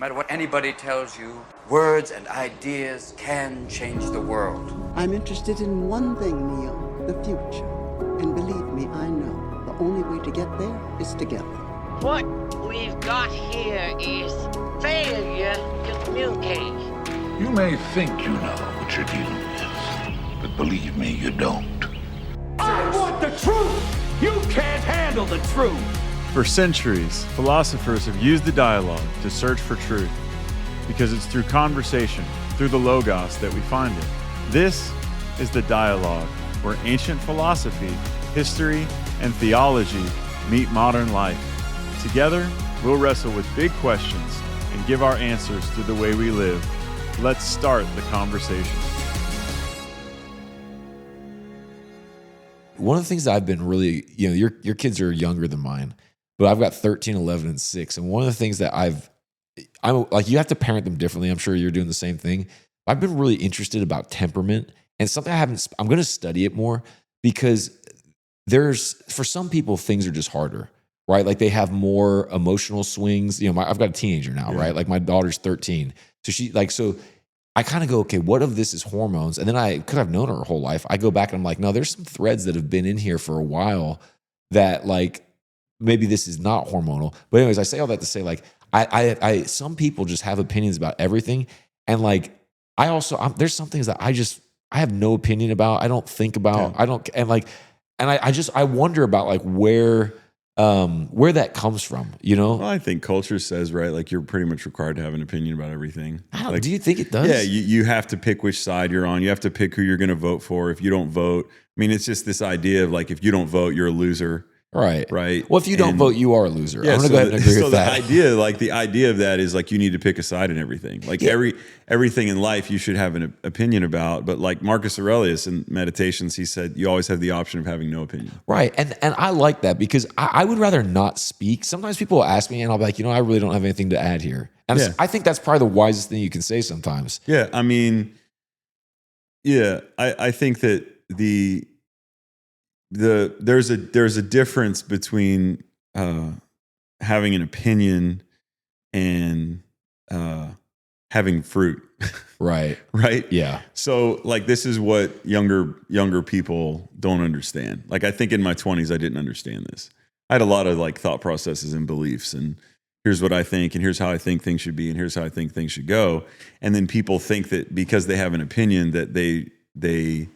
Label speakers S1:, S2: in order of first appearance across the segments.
S1: No matter what anybody tells you, words and ideas can change the world.
S2: I'm interested in one thing, Neil, the future. And believe me, I know the only way to get there is together.
S3: What we've got here is failure to communicate.
S4: You may think you know what you're dealing with, but believe me, you don't.
S5: I want the truth! You can't handle the truth!
S6: For centuries, philosophers have used the dialogue to search for truth, because it's through conversation, through the Logos, that we find it. This is the Dialogue, where ancient philosophy, history, and theology meet modern life. Together, we'll wrestle with big questions and give our answers through the way we live. Let's start the conversation.
S7: One of the things that I've been really, your kids are younger than mine, but I've got 13, 11, and 6. And one of the things that I'm like, you have to parent them differently. I'm sure you're doing the same thing. I've been really interested about temperament, and something I'm going to study it more, because for some people, things are just harder, right? Like they have more emotional swings. I've got a teenager now, right? Like my daughter's 13. So I kind of go, okay, what of this is hormones? And then because I've known her whole life, I go back and I'm like, no, there's some threads that have been in here for a while that like, maybe this is not hormonal. But anyways, I say all that to say, like, I some people just have opinions about everything. And like, there's some things that I have no opinion about. I don't think about, I wonder about like where that comes from,
S8: Well, I think culture says, right, like you're pretty much required to have an opinion about everything.
S7: Do you think it does?
S8: Yeah, you have to pick which side you're on. You have to pick who you're going to vote for. If you don't vote, I mean, it's just this idea of like, if you don't vote, you're a loser.
S7: Right.
S8: Right.
S7: Well, if you don't vote, you are a loser.
S8: Yeah,
S7: I'm going to go ahead and agree with that.
S8: The idea of that is like, you need to pick a side in everything. Like everything in life you should have an opinion about. But like Marcus Aurelius in Meditations, he said, you always have the option of having no opinion.
S7: Right. And I like that, because I would rather not speak. Sometimes people will ask me and I'll be like, I really don't have anything to add here. And I think that's probably the wisest thing you can say sometimes.
S8: Yeah. I mean, I think that there's a difference between having an opinion and having fruit.
S7: Right.
S8: Right.
S7: Yeah.
S8: So like, this is what younger people don't understand. Like, I think in my 20s, I didn't understand this. I had a lot of like thought processes and beliefs, and here's what I think, and here's how I think things should be, and here's how I think things should go. And then people think that because they have an opinion that they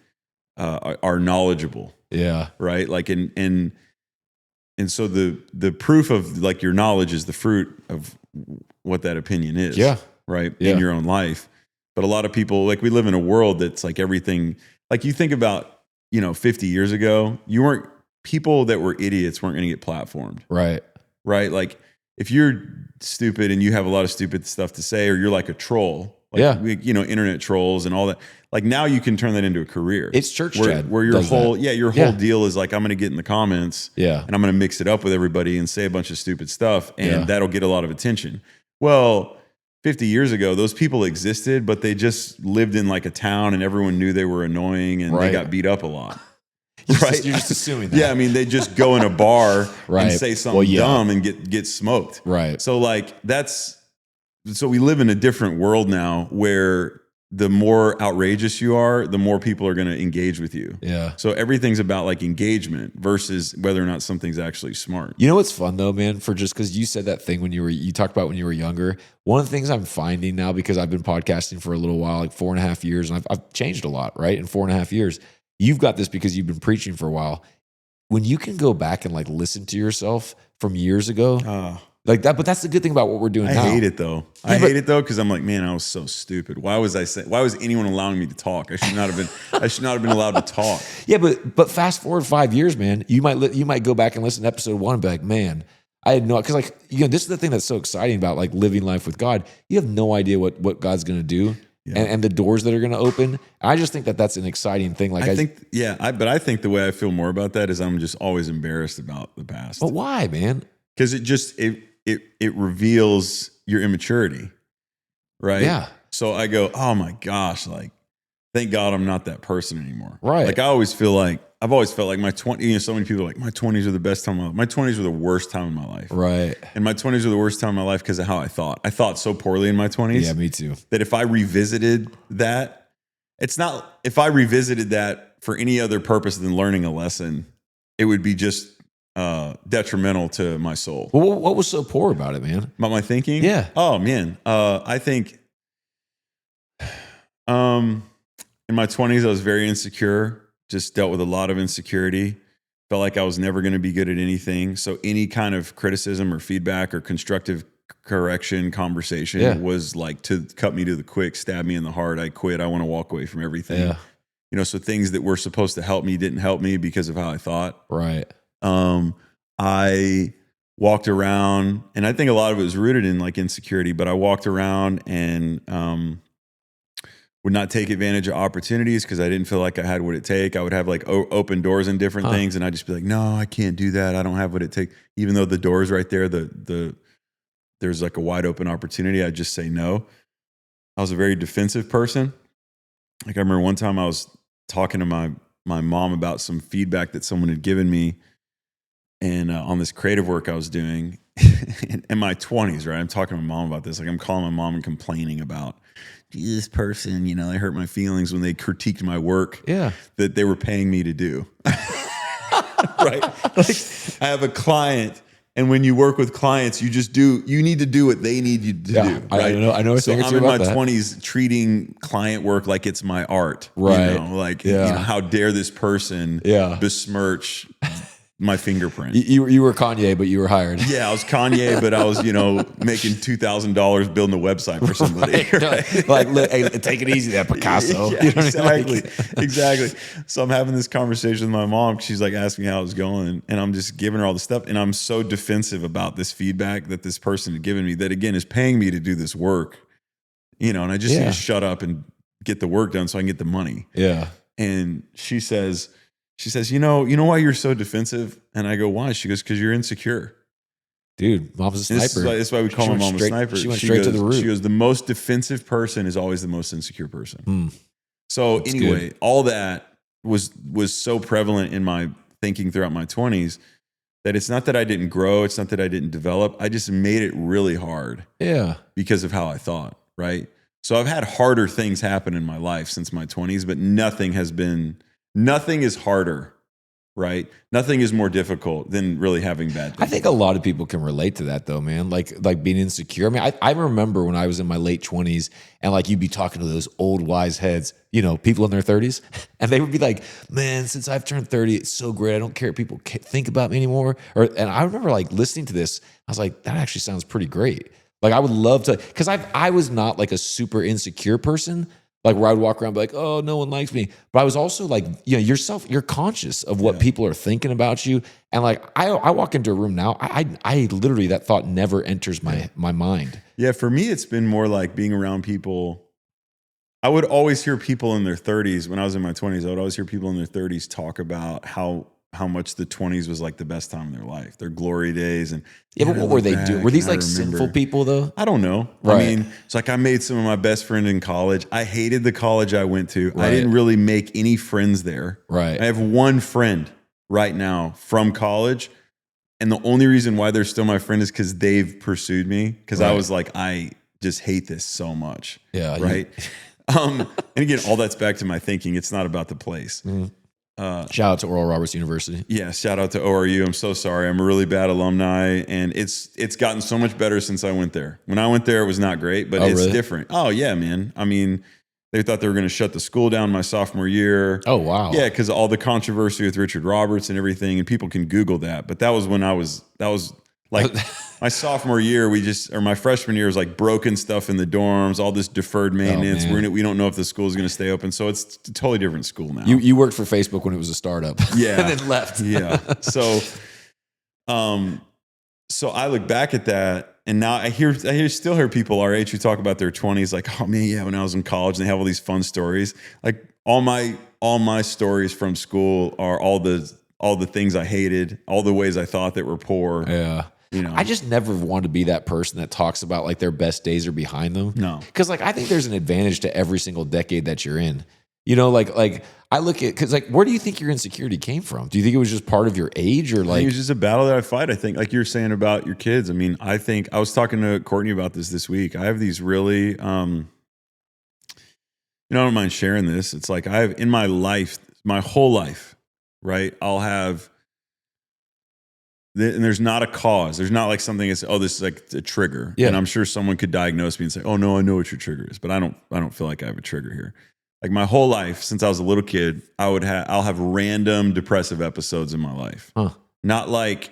S8: are knowledgeable.
S7: Yeah.
S8: Right. Like, and so the proof of like your knowledge is the fruit of what that opinion is.
S7: Yeah.
S8: Right.
S7: Yeah.
S8: In your own life. But a lot of people, like, we live in a world that's like everything, like you think about, 50 years ago, people that were idiots weren't going to get platformed.
S7: Right.
S8: Right. Like, if you're stupid and you have a lot of stupid stuff to say, or you're like a troll, like, internet trolls and all that. Like, now you can turn that into a career.
S7: It's church
S8: where your whole deal is like, I'm going to get in the comments,
S7: and
S8: I'm going to mix it up with everybody and say a bunch of stupid stuff, and that'll get a lot of attention. Well, 50 years ago, those people existed, but they just lived in like a town, and everyone knew they were annoying, and they got beat up a lot. Right?
S7: You're just assuming that.
S8: Yeah, I mean, they just go in a bar
S7: Right.
S8: and say something dumb and get smoked.
S7: Right.
S8: So like, so we live in a different world now, where the more outrageous you are, the more people are going to engage with you.
S7: Yeah.
S8: So everything's about like engagement versus whether or not something's actually smart.
S7: You know what's fun though, man? Because you said that thing when you talked about when you were younger. One of the things I'm finding now, because I've been podcasting for a little while, like 4.5 years, and I've changed a lot, right? In 4.5 years, you've got this because you've been preaching for a while. When you can go back and like listen to yourself from years ago, like that. But that's the good thing about what we're doing now.
S8: I hate it though. I hate it though, because I'm like, man, I was so stupid. Why was anyone allowing me to talk? I should not have been allowed to talk.
S7: Yeah, but fast forward 5 years, man. You might go back and listen to episode 1 and be like, man, I had no, because like, this is the thing that's so exciting about like living life with God. You have no idea what God's going to do. Yeah. And the doors that are going to open. I just think that that's an exciting thing. Like, I think
S8: the way I feel more about that is I'm just always embarrassed about the past.
S7: But why, man?
S8: Because it reveals your immaturity, right?
S7: Yeah.
S8: So I go, oh my gosh, like, thank God I'm not that person anymore.
S7: Right.
S8: Like, I always feel like I've always felt like my 20s, so many people are like, my 20s are the best time of my life. My 20s were the worst time of my life.
S7: Right.
S8: And my 20s were the worst time of my life because of how I thought. I thought so poorly in my 20s.
S7: Yeah, me too.
S8: That if I revisited that, it's not, if I revisited that for any other purpose than learning a lesson, it would be just detrimental to my soul.
S7: Well, what was so poor about it, man?
S8: About my thinking?
S7: Yeah.
S8: Oh, man. I think in my 20s, I was very insecure, just dealt with a lot of insecurity, felt like I was never going to be good at anything. So any kind of criticism or feedback or constructive correction conversation was like to cut me to the quick, stab me in the heart. I quit. I want to walk away from everything.
S7: Yeah.
S8: You know, so things that were supposed to help me didn't help me because of how I thought.
S7: Right.
S8: I walked around, and I think a lot of it was rooted in like insecurity, but I walked around and would not take advantage of opportunities because I didn't feel like I had what it take. I would have like open doors in different things, and I'd just be like, no, I can't do that. I don't have what it takes. Even though the door's right there, there's like a wide open opportunity, I'd just say no. I was a very defensive person. Like I remember one time I was talking to my mom about some feedback that someone had given me, and on this creative work I was doing in my 20s, right? I'm talking to my mom about this. Like I'm calling my mom and complaining about this person, you know, they hurt my feelings when they critiqued my work that they were paying me to do. Right? Like I have a client, and when you work with clients, you need to do what they need you to do. Right?
S7: I know.
S8: So I'm in my 20s treating client work like it's my art.
S7: Right.
S8: You know, like, you know, how dare this person besmirch my fingerprint.
S7: You were Kanye, but you were hired.
S8: Yeah, I was Kanye, but I was, you know, making $2,000 building a website for somebody. Right?
S7: Like, hey, take it easy there, Picasso.
S8: Yeah,
S7: You know what I mean?
S8: exactly. Exactly. So I'm having this conversation with my mom. She's like asking me how it was going, and I'm just giving her all the stuff. And I'm so defensive about this feedback that this person had given me that, again, is paying me to do this work, you know, and I just need to shut up and get the work done so I can get the money.
S7: Yeah.
S8: And she says, you know why you're so defensive? And I go, why? She goes, because you're insecure.
S7: Dude, mom's a sniper.
S8: That's why we call my mom a sniper.
S7: She went straight to the root.
S8: She goes, the most defensive person is always the most insecure person. So
S7: That's
S8: anyway,
S7: good.
S8: all that was so prevalent in my thinking throughout my 20s that it's not that I didn't grow. It's not that I didn't develop. I just made it really hard.
S7: Yeah.
S8: Because of how I thought, right? So I've had harder things happen in my life since my 20s, but nothing is harder, right? Nothing is more difficult than really having bad things.
S7: I think a lot of people can relate to that though, man. Like being insecure. I mean, I remember when I was in my late 20s and like you'd be talking to those old wise heads, you know, people in their 30s, and they would be like, man, since I've turned 30, it's so great. I don't care if people think about me anymore. And I remember like listening to this, I was like, that actually sounds pretty great. Like I would love to, because I was not like a super insecure person, like where I'd walk around and be like, oh, no one likes me. But I was also like, you know, you're conscious of what people are thinking about you. And like, I walk into a room now, I literally, that thought never enters my mind.
S8: Yeah, for me, it's been more like being around people. I would always hear people in their 30s, when I was in my 20s, I would always hear people in their 30s talk about how much the 20s was like the best time in their life, their glory days. And
S7: yeah, but what were they doing? Were these like sinful people though?
S8: I don't know. Right. I mean, it's like I made some of my best friends in college. I hated the college I went to. Right. I didn't really make any friends there.
S7: Right.
S8: I have one friend right now from college. And the only reason why they're still my friend is because they've pursued me. Because I was like, I just hate this so much.
S7: Yeah.
S8: Right. And again, all that's back to my thinking. It's not about the place.
S7: Shout out to Oral Roberts University.
S8: Yeah, shout out to ORU. I'm so sorry. I'm a really bad alumni, and it's gotten so much better since I went there. When I went there, it was not great, but it's different. Oh yeah, man. I mean, they thought they were going to shut the school down my sophomore year.
S7: Oh wow.
S8: Yeah, because all the controversy with Richard Roberts and everything, and people can Google that. But that was when that was like my sophomore year. My freshman year was like broken stuff in the dorms, all this deferred maintenance. We don't know if the school is going to stay open, so it's a totally different school now.
S7: You worked for Facebook when it was a startup,
S8: yeah,
S7: and then left.
S8: Yeah, so I look back at that, and now I still hear people our age who talk about their 20s, like, oh man, yeah, when I was in college, and they have all these fun stories. Like all my stories from school are all the things I hated, all the ways I thought that were poor.
S7: Yeah.
S8: You know,
S7: I just never want to be that person that talks about like their best days are behind them.
S8: No.
S7: Because like I think there's an advantage to every single decade that you're in. You know, like I look at, because like, where do you think your insecurity came from? Do you think it was just part of your age, or
S8: I think
S7: like
S8: it's just a battle that I fight. I think, like you're saying about your kids. I mean, I think I was talking to Courtney about this week. I have these really, you know, I don't mind sharing this. It's like I have in my life, my whole life, right? I'll have, and there's not a cause. There's not like something that's, oh, this is like a trigger.
S7: Yeah.
S8: And I'm sure someone could diagnose me and say, oh no, I know what your trigger is, but I don't feel like I have a trigger here. Like my whole life, since I was a little kid, I'll have random depressive episodes in my life.
S7: Huh.
S8: Not like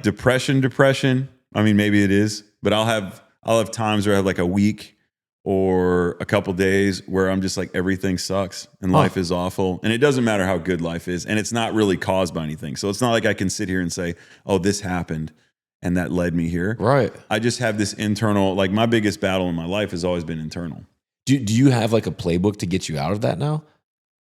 S8: depression. I mean, maybe it is, but I'll have times where I have like a week or a couple days where I'm just like, everything sucks and life is awful. And it doesn't matter how good life is. And it's not really caused by anything. So it's not like I can sit here and say, oh, this happened and that led me here.
S7: right?
S8: I just have this internal, like my biggest battle in my life has always been internal.
S7: Do you have like a playbook to get you out of that now?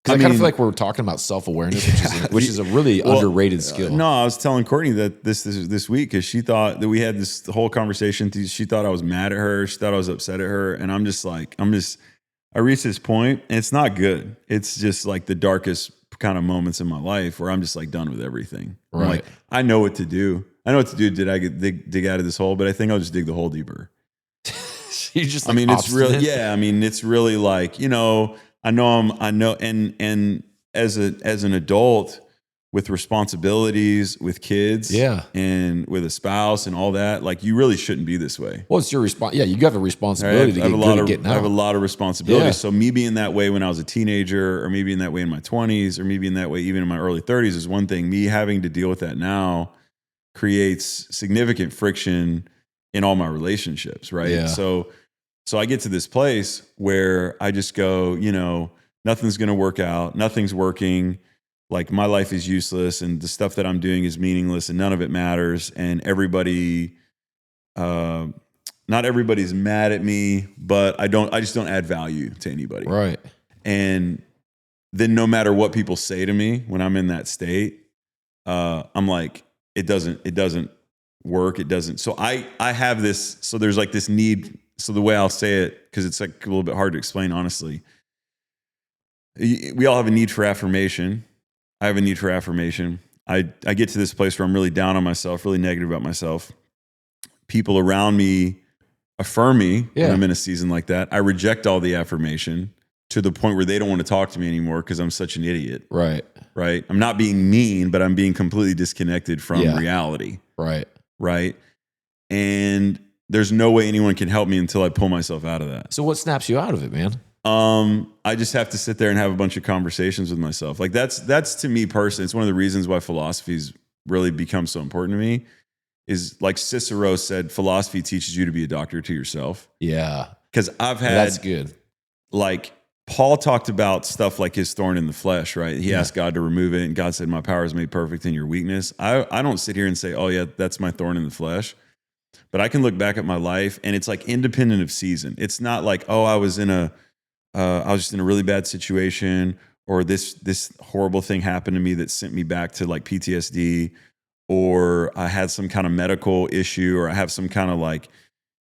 S7: Because I kind of
S8: mean-
S7: feel like we're talking about self-awareness, which is a really underrated skill.
S8: No, I was telling Courtney that this week, because she thought that we had this whole conversation. She thought I was mad at her. She thought I was upset at her. And I reached this point, and it's not good. It's just like the darkest kind of moments in my life where I'm just like done with everything. I'm
S7: Right.
S8: like, I know what to do. Did I dig out of this hole? But I think I'll just dig the hole deeper.
S7: You just,
S8: I mean, it's really, yeah. I mean, it's really like, you know, I know, and as an adult with responsibilities, with kids,
S7: Yeah.
S8: and with a spouse and all that, like you really shouldn't be this way.
S7: Well, it's your response. Yeah, you have a responsibility to get good at getting out.
S8: I have a lot of responsibilities.
S7: Yeah.
S8: So me being that way when I was a teenager, or me being that way in my 20s, or me being that way even in my early 30s is one thing. Me having to deal with that now creates significant friction in all my relationships, right?
S7: Yeah.
S8: So I get to this place where I just go, you know, nothing's going to work out. Nothing's working. Like my life is useless, and the stuff that I'm doing is meaningless, and none of it matters. And everybody, not everybody's mad at me, but I just don't add value to anybody.
S7: Right.
S8: And then no matter what people say to me when I'm in that state, I'm like, it doesn't work. It doesn't. So I have this, so there's like this need. So the way I'll say it, because it's like a little bit hard to explain, honestly, we all have a need for affirmation. I have a need for affirmation. I get to this place where I'm really down on myself, really negative about myself. People around me affirm me when I'm in a season like that. I reject all the affirmation to the point where they don't want to talk to me anymore because I'm such an idiot.
S7: Right.
S8: Right. I'm not being mean, but I'm being completely disconnected from reality.
S7: Right.
S8: Right. And there's no way anyone can help me until I pull myself out of that.
S7: So what snaps you out of it, man?
S8: I just have to sit there and have a bunch of conversations with myself. Like that's to me personally, it's one of the reasons why philosophy's really become so important to me. Is like Cicero said, philosophy teaches you to be a doctor to yourself.
S7: Yeah.
S8: Because I've had
S7: That's good.
S8: Like Paul talked about stuff like his thorn in the flesh, right? He asked God to remove it, and God said, my power is made perfect in your weakness. I don't sit here and say, oh yeah, that's my thorn in the flesh. But I can look back at my life, and it's like independent of season. It's not like, oh, I was just in a really bad situation, or this horrible thing happened to me that sent me back to like PTSD, or I had some kind of medical issue, or I have some kind of like,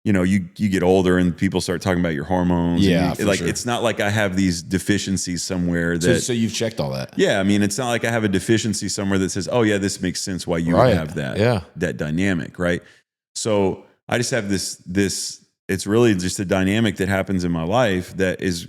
S8: you know, you get older and people start talking about your hormones.
S7: Yeah,
S8: and
S7: for
S8: like
S7: sure.
S8: It's not like I have these deficiencies somewhere that.
S7: So you've checked all that.
S8: Yeah, I mean, it's not like I have a deficiency somewhere that says, oh yeah, this makes sense why you would have that.
S7: Yeah.
S8: That dynamic, right? So I just have this. It's really just a dynamic that happens in my life that is,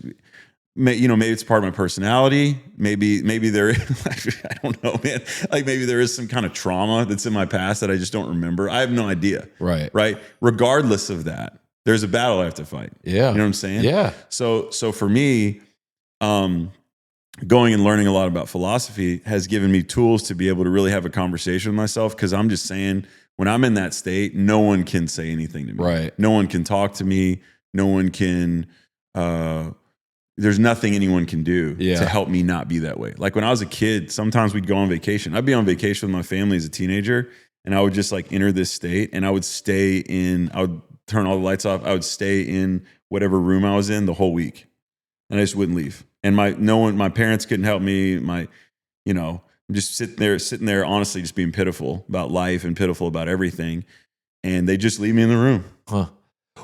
S8: you know, maybe it's part of my personality. Maybe there, I don't know, man. Like maybe there is some kind of trauma that's in my past that I just don't remember. I have no idea.
S7: Right.
S8: Right. Regardless of that, there's a battle I have to fight.
S7: Yeah.
S8: You know what I'm saying?
S7: Yeah.
S8: So for me, going and learning a lot about philosophy has given me tools to be able to really have a conversation with myself. Because I'm just saying, when I'm in that state, no one can say anything to me.
S7: Right.
S8: No one can talk to me. No one can. There's nothing anyone can do to help me not be that way. Like when I was a kid, sometimes we'd go on vacation. I'd be on vacation with my family as a teenager, and I would just like enter this state, and I would turn all the lights off. I would stay in whatever room I was in the whole week, and I just wouldn't leave. And my parents couldn't help me. I'm just sitting there, honestly, just being pitiful about life and pitiful about everything. And they just leave me in the room.
S7: Huh.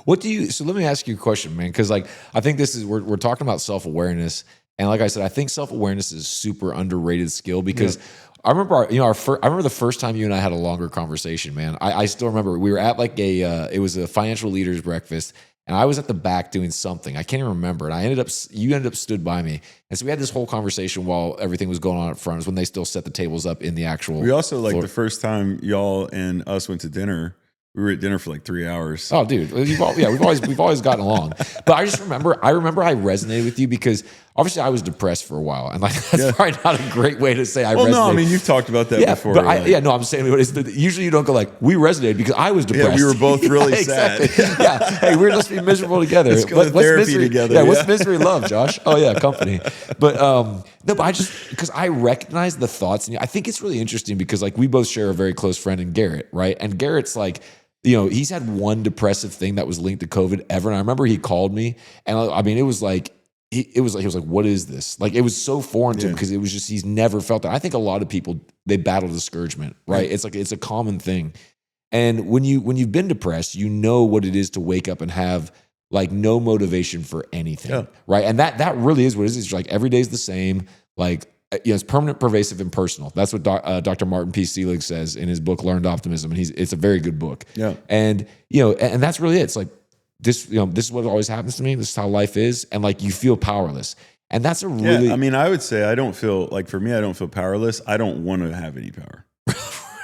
S7: What do you? So let me ask you a question, man, because like I think this is we're talking about self-awareness, and like I said, I think self-awareness is a super underrated skill because. I remember, I remember the first time you and I had a longer conversation, man. I still remember we were at like it was a financial leaders breakfast, and I was at the back doing something. I can't even remember. And you ended up stood by me, and so we had this whole conversation while everything was going on up front. It was when they still set the tables up in the actual.
S8: We also like
S7: floor.
S8: the first time y'all and us went to dinner. We were at dinner for like 3 hours.
S7: Oh, dude, we've always gotten along. But I just remember I resonated with you because obviously I was depressed for a while, and like that's probably not a great way to say I resonated.
S8: No, I mean you've talked about that before.
S7: But I'm saying usually you don't go like we resonated because I was depressed.
S8: Yeah, we were both really sad.
S7: Exactly. Yeah, hey, let's be miserable together.
S8: Let's go to therapy together.
S7: Yeah, what's misery love, Josh? Oh yeah, company. But no, but I just because I recognize the thoughts, and I think it's really interesting because like we both share a very close friend in Garrett, right? And Garrett's like. He's had one depressive thing that was linked to COVID ever. And I remember he called me, and I mean, it was like, he was like, what is this? Like, it was so foreign to him because it was just, he's never felt that. I think a lot of people, they battle discouragement, right? It's like, it's a common thing. And when you've been depressed, you know what it is to wake up and have like no motivation for anything, right? And that really is what it is. It's like every day's the same. Like, it's permanent, pervasive, and personal. That's what Dr. Martin P. Selig says in his book Learned Optimism, and it's a very good book. Yeah, and and that's really it. It's like this. This is what always happens to me. This is how life is, and like you feel powerless, and that's a really.
S8: I mean, I would say I don't feel like for me, I don't feel powerless. I don't want to have any power.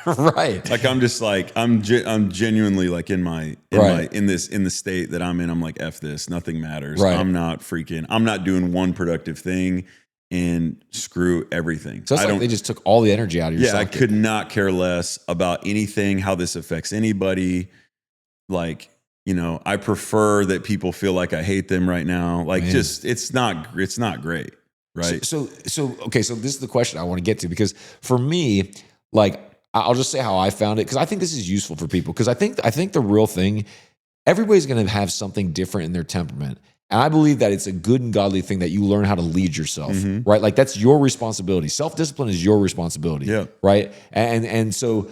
S7: Right.
S8: Like I'm just like I'm genuinely like in the state that I'm in. I'm like F this. Nothing matters.
S7: Right.
S8: I'm not doing one productive thing. And screw everything.
S7: So it's like they just took all the energy out of your
S8: I could not care less about anything, how this affects anybody. Like, I prefer that people feel like I hate them right now. Like, it's not great, right?
S7: So okay. So this is the question I want to get to because for me, like, I'll just say how I found it because I think this is useful for people because I think the real thing, everybody's going to have something different in their temperament. And I believe that it's a good and godly thing that you learn how to lead yourself, right? Like that's your responsibility. Self-discipline is your responsibility, right? And so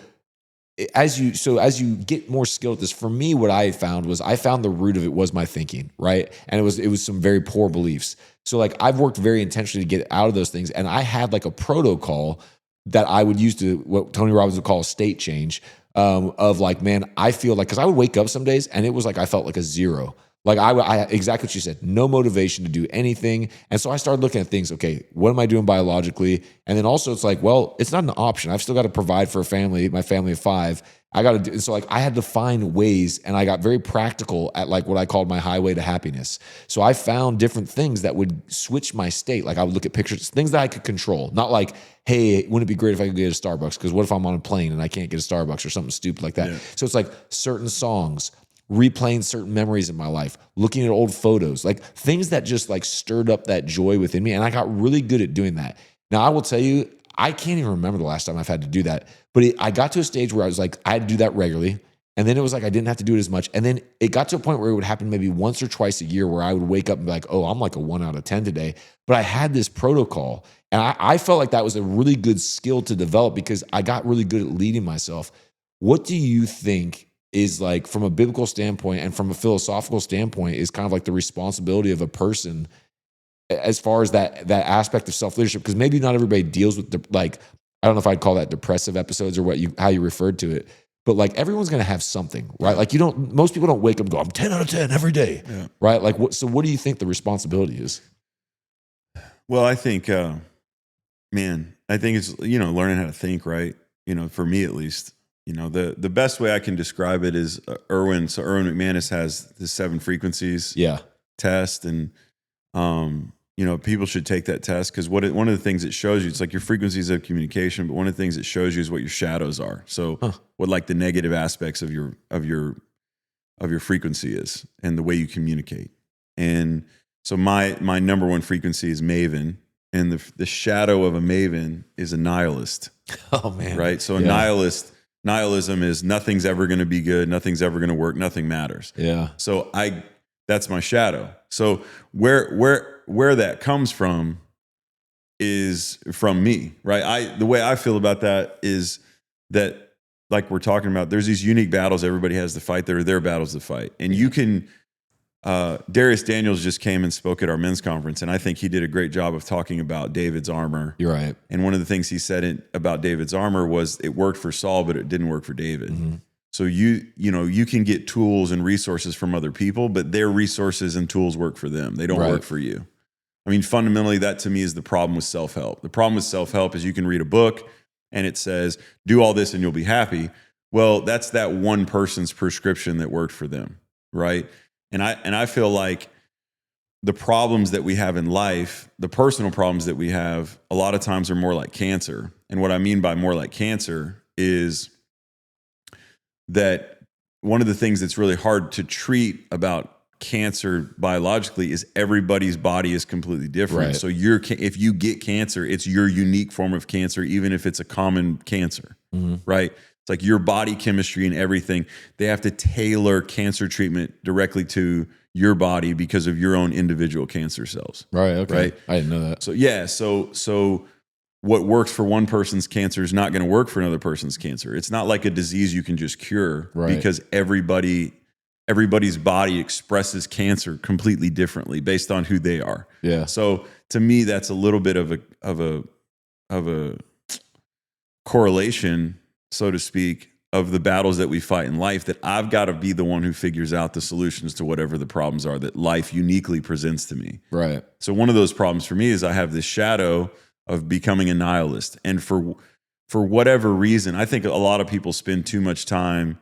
S7: as you get more skilled at this, for me, what I found the root of it was my thinking, right? And it was some very poor beliefs. So like I've worked very intentionally to get out of those things, and I had like a protocol that I would use to what Tony Robbins would call a state change of like, man, I feel like because I would wake up some days and it was like I felt like a zero. Like I exactly what you said, no motivation to do anything. And so I started looking at things, okay, what am I doing biologically? And then also it's like, well, it's not an option. I've still got to provide for my family of 5. I got to do, so like I had to find ways, and I got very practical at like what I called my highway to happiness. So I found different things that would switch my state. Like I would look at pictures, things that I could control, not like, hey, wouldn't it be great if I could get a Starbucks? Because what if I'm on a plane and I can't get a Starbucks or something stupid like that? Yeah. So it's like certain songs, replaying certain memories in my life, looking at old photos, like things that just like stirred up that joy within me. And I got really good at doing that. Now, I will tell you, I can't even remember the last time I've had to do that. But I got to a stage where I was like, I had to do that regularly. And then it was like I didn't have to do it as much. And then it got to a point where it would happen maybe once or twice a year where I would wake up and be like, oh, I'm like a 1 out of 10 today. But I had this protocol. And I felt like that was a really good skill to develop because I got really good at leading myself. What do you think is like from a biblical standpoint and from a philosophical standpoint is kind of like the responsibility of a person as far as that aspect of self-leadership? Because maybe not everybody deals with I don't know if I'd call that depressive episodes or how you referred to it, but like everyone's going to have something, right? Like most people don't wake up and go, I'm 10 out of 10 every day, right? Like so what do you think the responsibility is?
S8: Well, I think, I think it's, learning how to think, right? For me at least. The best way I can describe it is Erwin McManus has the 7 frequencies test. And, people should take that test because one of the things it shows you, it's like your frequencies of communication, but one of the things it shows you is what your shadows are. So what like the negative aspects of your frequency is and the way you communicate. And so my number one frequency is Maven, and the shadow of a Maven is a nihilist.
S7: Oh man.
S8: Right. So a nihilism is nothing's ever going to be good. Nothing's ever going to work. Nothing matters. Yeah. So that's my shadow. So where that comes from is from me, right? The way I feel about that is that like we're talking about, there's these unique battles everybody has to fight that are their battles to fight. And you can, Darius Daniels just came and spoke at our men's conference, and I think he did a great job of talking about David's armor.
S7: You're right.
S8: And one of the things he said about David's armor was it worked for Saul, but it didn't work for David.
S7: Mm-hmm.
S8: So you can get tools and resources from other people, but their resources and tools work for them. They don't work for you. I mean, fundamentally, that to me is the problem with self-help. The problem with self-help is you can read a book and it says, do all this and you'll be happy. Well, that's that one person's prescription that worked for them, right? And I feel like the problems that we have in life, the personal problems that we have, a lot of times are more like cancer. And what I mean by more like cancer is that one of the things that's really hard to treat about cancer biologically is everybody's body is completely different.
S7: Right.
S8: So if you get cancer, it's your unique form of cancer, even if it's a common cancer, right? It's like your body chemistry and everything. They have to tailor cancer treatment directly to your body because of your own individual cancer cells.
S7: Right. Okay.
S8: Right.
S7: I didn't know that.
S8: So yeah. So what works for one person's cancer is not going to work for another person's cancer. It's not like a disease you can just cure because everybody's body expresses cancer completely differently based on who they are.
S7: Yeah.
S8: So to me, that's a little bit of a correlation, so to speak, of the battles that we fight in life, that I've got to be the one who figures out the solutions to whatever the problems are that life uniquely presents to me.
S7: Right.
S8: So one of those problems for me is I have this shadow of becoming a nihilist. And for whatever reason, I think a lot of people spend too much time,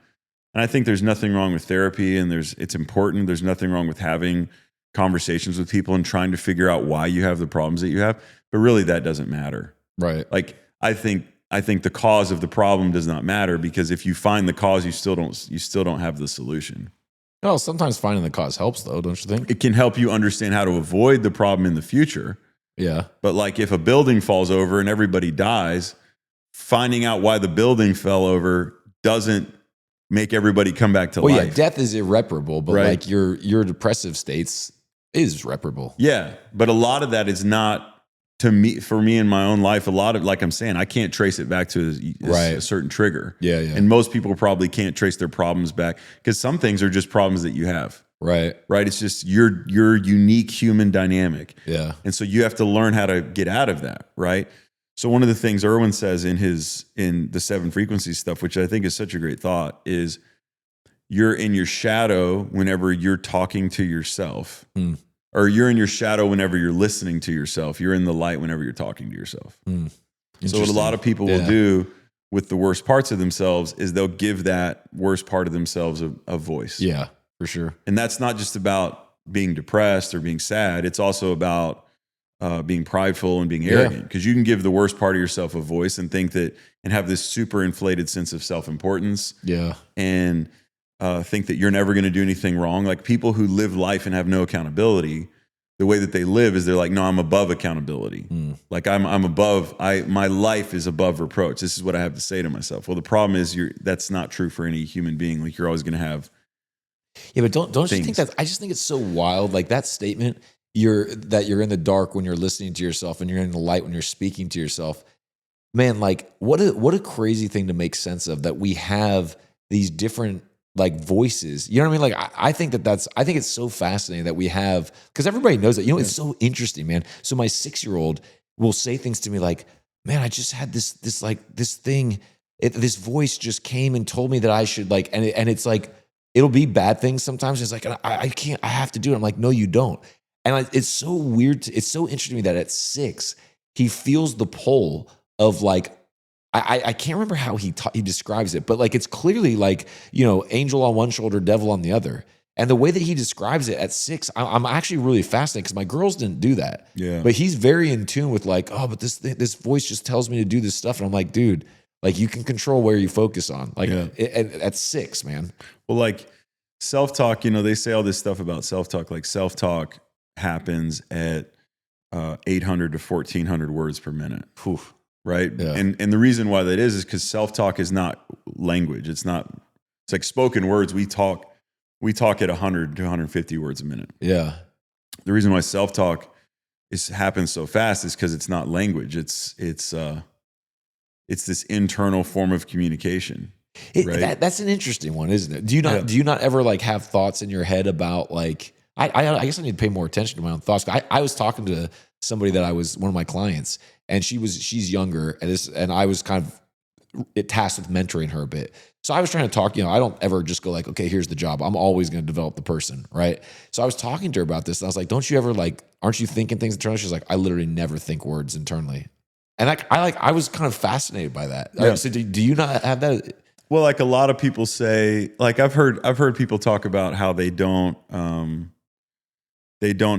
S8: and I think there's nothing wrong with therapy, and it's important. There's nothing wrong with having conversations with people and trying to figure out why you have the problems that you have. But really, that doesn't matter.
S7: Right.
S8: Like I think the cause of the problem does not matter, because if you find the cause, you still don't have the solution.
S7: Well, sometimes finding the cause helps, though, don't you think?
S8: It can help you understand how to avoid the problem in the future.
S7: Yeah.
S8: But like if a building falls over and everybody dies, finding out why the building fell over doesn't make everybody come back to life.
S7: Well, yeah, death is irreparable, but
S8: Right.
S7: like your depressive states is reparable.
S8: Yeah, but a lot of that is not, for me in my own life, a lot of, like I'm saying, I can't trace it back to a certain trigger.
S7: Yeah, yeah.
S8: And most people probably can't trace their problems back, because some things are just problems that you have.
S7: Right.
S8: Right. It's just your unique human dynamic.
S7: Yeah.
S8: And so you have to learn how to get out of that. Right. So one of the things Erwin says in the 7 frequencies stuff, which I think is such a great thought, is you're in your shadow whenever you're talking to yourself, or you're in your shadow whenever you're listening to yourself. You're in the light whenever you're talking to yourself. So what a lot of people will do with the worst parts of themselves is they'll give that worst part of themselves a voice.
S7: Yeah, for sure.
S8: And that's not just about being depressed or being sad. It's also about being prideful and being arrogant, because you can give the worst part of yourself a voice and think that, and have this super inflated sense of self-importance.
S7: Yeah.
S8: And think that you're never going to do anything wrong. Like people who live life and have no accountability, the way that they live is they're like, no, I'm above accountability. Like I'm above, my life is above reproach. This is what I have to say to myself. Well, the problem is that's not true for any human being. Like you're always going to have.
S7: Yeah, but don't you think that, I just think it's so wild. Like that statement, you're in the dark when you're listening to yourself and you're in the light when you're speaking to yourself. Man, like what a crazy thing to make sense of, that we have these different like voices. You know what I mean? Like I think I think it's so fascinating that we have, because everybody knows that. You know, it's so interesting, man. So my 6-year-old will say things to me like, man, I just had this thing. This voice just came and told me that I should like, and it's like, it'll be bad things sometimes. It's like, I can't, I have to do it. I'm like, no, you don't. And it's so weird. It's so interesting to me that at 6, he feels the pull of like, I can't remember how he describes it, but like, it's clearly like, you know, angel on one shoulder, devil on the other. And the way that he describes it at 6, I'm actually really fascinated, because my girls didn't do that.
S8: Yeah.
S7: But he's very in tune with like, oh, but this voice just tells me to do this stuff. And I'm like, dude, like you can control where you focus on. Like at 6, man.
S8: Well, like self-talk, you know, they say all this stuff about self-talk. Like self-talk happens at 800 to 1400 words per minute.
S7: Whew.
S8: Right.
S7: Yeah.
S8: And the reason why that is because self-talk is not language. It's like spoken words. We talk at 100 to 150 words a minute.
S7: Yeah.
S8: The reason why self-talk happens so fast is because it's not language. It's this internal form of communication. Right.
S7: That's an interesting one, isn't it? Do you not ever like have thoughts in your head about like I guess I need to pay more attention to my own thoughts. I was talking to somebody that I was one of my clients, and she's younger, and I was kind of tasked with mentoring her a bit. So I was trying to talk, I don't ever just go like, okay, here's the job. I'm always going to develop the person, right? So I was talking to her about this, and I was like, don't you ever like, aren't you thinking things internally? She's like, I literally never think words internally. And I was kind of fascinated by that.
S8: Yeah.
S7: So do you not have that?
S8: Well, like a lot of people say, like I've heard people talk about how they don't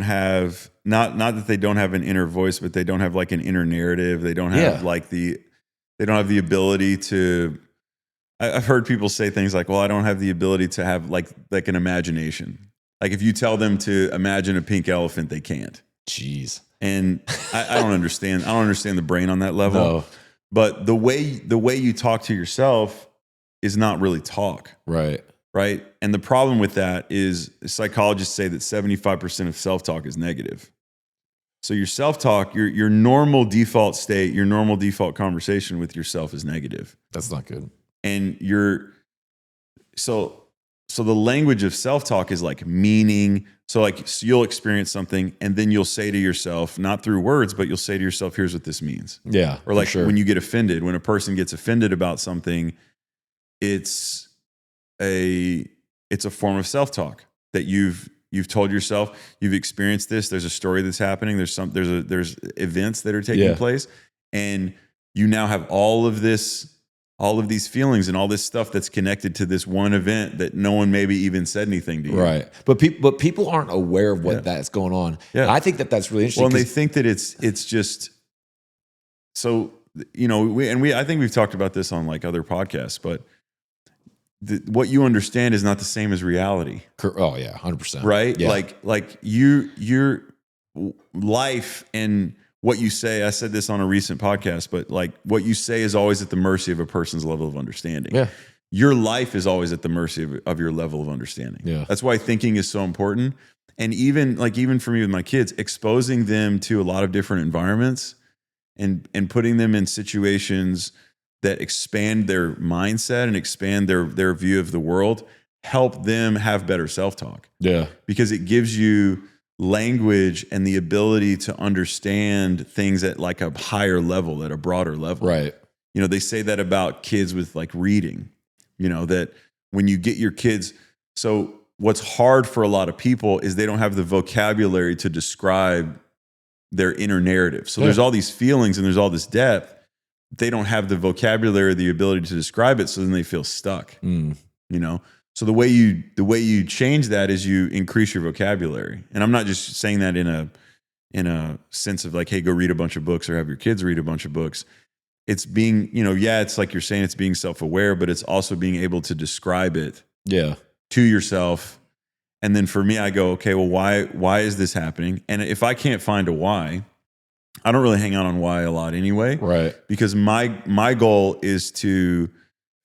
S8: have not that they don't have an inner voice, but they don't have like an inner narrative. They don't have they don't have the ability to. I've heard people say things like, "Well, I don't have the ability to have like an imagination." Like if you tell them to imagine a pink elephant, they can't.
S7: Jeez.
S8: And I don't understand. I don't understand the brain on that level.
S7: No.
S8: But the way you talk to yourself is not really talk.
S7: Right.
S8: Right. And the problem with that is psychologists say that 75% of self-talk is negative. So your self-talk, your normal default state, your normal default conversation with yourself is negative.
S7: That's not good.
S8: And so the language of self-talk is like meaning. So you'll experience something and then you'll say to yourself, not through words, but you'll say to yourself, here's what this means.
S7: Yeah.
S8: Or like when you get offended, when a person gets offended about something, it's a form of self-talk that you've told yourself, you've experienced this. There's a story that's happening. There's events that are taking place, and you now have all of these feelings and all this stuff that's connected to this one event that no one maybe even said anything to you.
S7: Right. But people aren't aware of what that's going on.
S8: Yeah.
S7: I think that's really interesting.
S8: Well, and they think that it's just so, I think we've talked about this on like other podcasts, but what you understand is not the same as reality.
S7: Oh yeah, 100%.
S8: Right?
S7: Yeah.
S8: Like your life and what you say. I said this on a recent podcast, but like what you say is always at the mercy of a person's level of understanding.
S7: Yeah.
S8: Your life is always at the mercy of your level of understanding.
S7: Yeah.
S8: That's why thinking is so important. And even for me with my kids, exposing them to a lot of different environments and putting them in situations that expand their mindset and expand their view of the world, help them have better self-talk.
S7: Yeah.
S8: Because it gives you language and the ability to understand things at like a higher level, at a broader level.
S7: Right.
S8: They say that about kids with like reading, that when you get your kids, so what's hard for a lot of people is they don't have the vocabulary to describe their inner narrative. So there's all these feelings and there's all this depth. They don't have the vocabulary or the ability to describe it, so then they feel stuck. So the way you change that is you increase your vocabulary. And I'm not just saying that in a sense of like, hey, go read a bunch of books or have your kids read a bunch of books. It's being, it's like you're saying, it's being self-aware, but it's also being able to describe it to yourself. And then for me, I go, okay, well, why is this happening? And if I can't find a why, I don't really hang out on why a lot anyway.
S7: Right.
S8: Because my goal is to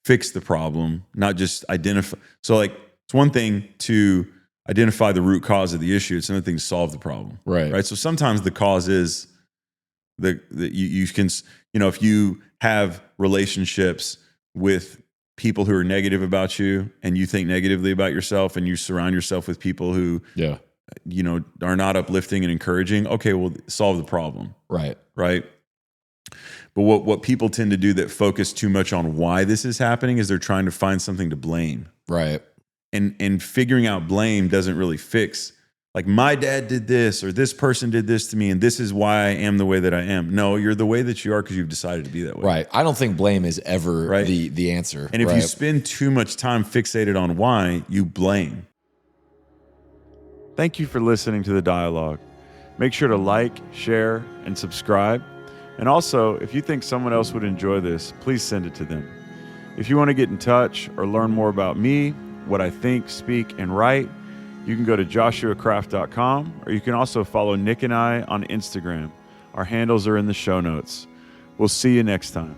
S8: fix the problem, not just identify. So like it's one thing to identify the root cause of the issue. It's another thing to solve the problem.
S7: Right.
S8: So sometimes the cause is that you can, if you have relationships with people who are negative about you and you think negatively about yourself and you surround yourself with people who are not uplifting and encouraging, okay, well, solve the problem.
S7: Right.
S8: But what people tend to do that focus too much on why this is happening is they're trying to find something to blame.
S7: Right.
S8: And figuring out blame doesn't really fix. Like my dad did this or this person did this to me and this is why I am the way that I am. No, you're the way that you are because you've decided to be that way.
S7: Right. I don't think blame is ever the answer.
S8: And if you spend too much time fixated on why, you blame.
S6: Thank you for listening to the dialogue. Make sure to like, share, and subscribe. And also, if you think someone else would enjoy this, please send it to them. If you want to get in touch or learn more about me, what I think, speak, and write, you can go to joshuacraft.com, or you can also follow Nick and I on Instagram. Our handles are in the show notes. We'll see you next time.